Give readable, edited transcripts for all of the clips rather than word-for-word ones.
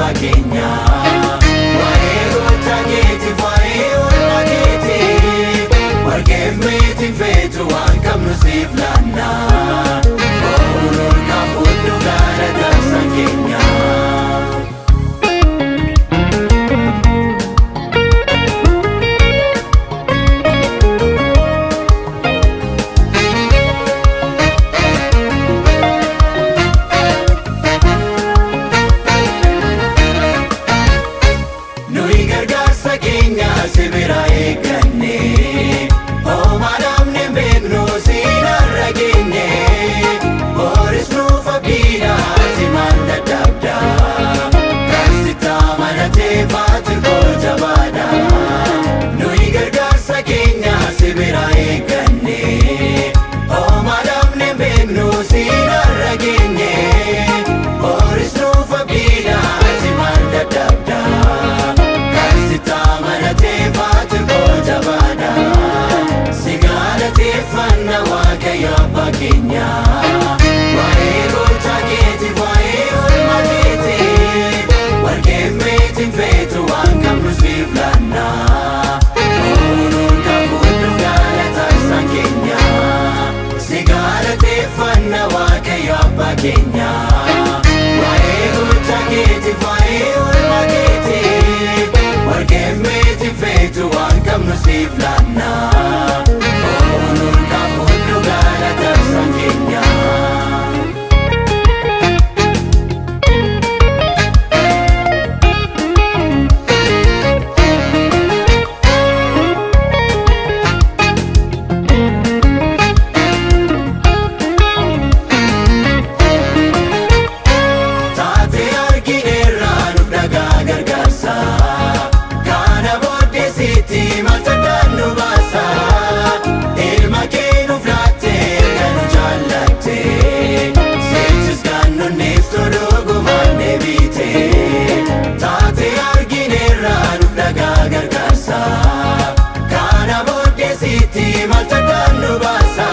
abbaa keenya. Waa'ee gocha keetiif waa'ee oolmaa keetiif warqeef meetiin feetu waan qabnu siif laanna. Ooluun kaafudhu galata isaan keenya. Sibira eegganne homaa namni beeknu siin argine booris nuuf abdiidhaati maal dadhabda kan sitti amanatee faatirkoo jabaadha. Nuyi gargaarsa keenya sibira eegganne homaa namni beeknu siin argine booris nuuf abdiidhaati maal dadhabda kan sitti amanatee faatirkoo jabaadha. Si galateeffanna Waaqayyo abbaa keenya. Waa'ee gocha keetiif waa'ee oolmaa keetiif warqeef meetiin feetu waan qabnu siif laanna. Ooluun kaafudhu galata isaan keenya. Si galateeffanna Waaqayyo abbaa keenya. Waa'ee gocha keetiif waa'ee oolmaa keetiif warqeef meetiin feetu waan qabnu siif laanna. Ooluun kaafudhu galata isaan keenya. Taatee argineerraa nuuf dhagaa gargaarsa. Kana booddee sitti maltaadhaan nu baasa. Ilma kee nuuf laattee erga nu jaallatte. Sichis kan nunneeftu dhugumaan deebite. Taatee argineerraa nuuf dhagaa gargaarsa. Kana booddee sitti maltaadhaan nu baasa.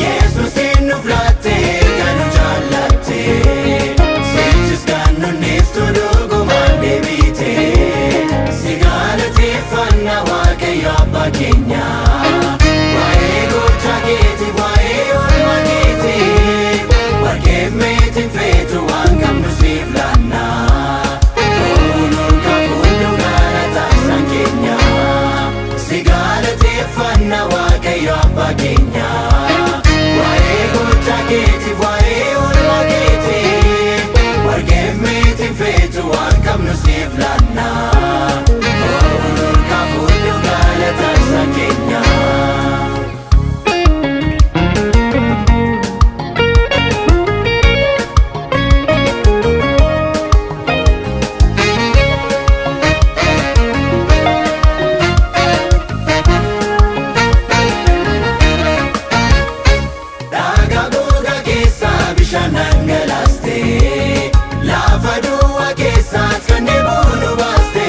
Yesuusin nuuf laattee erga nu jaallatte. Sichis kan nunneeftu dhugumaan deebite. Si galateeffanna Waaqayyo abbaa keenya. Waa'ee gocha keetiif waa'ee oolmaa keetiif warqeef meetiin feetu waan qabnu siif laanna. Ooluun kaafudhu galata isaan keenya. Si galateeffanna Waaqayyo abbaa keenya. Waa'ee gocha keetiif waa'ee oolmaa keetiif warqeef meetiin feetu waan qabnu siif laanna. Ooluun kaafudhu galata isaan keenya. Dhagaa gogaa keessaa bishaan dhangalaaste. Lafa duwwaa keessaas kan deebuu nu baaste.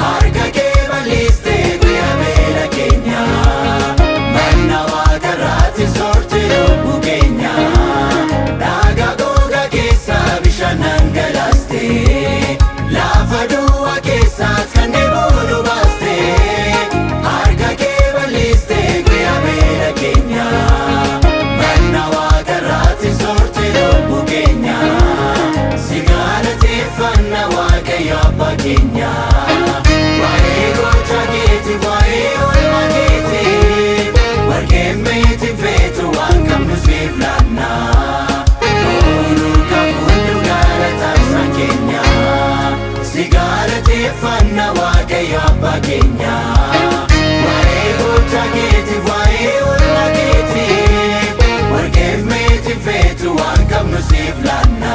Harka kee bal'iste guyyaa beela keenya. Manna Waaqarraatti soorte lubbuu keenya. Dhagaa gogaa keessaa bishaan dhangalaaste. Lafa duwwaa keessaas kan deebuu nu baaste. Harka kee bal'iste guyyaa beela keenya. Manna Waaqarraatti soorte lubbuu keenya. Si galateeffanna Waaqayyo abbaa keenya. Waa'ee gocha keetiif waa'ee oolmaa keetiif warqeef meetiin feetu waan qabnu siif laanna. Ooluun kaafudhu galata isaan keenya. Si galateeffanna Waaqayyo abbaa keenya. Waa'ee gocha keetiif waa'ee oolmaa keetiif warqeef meetiin feetu waan qabnu siif laanna.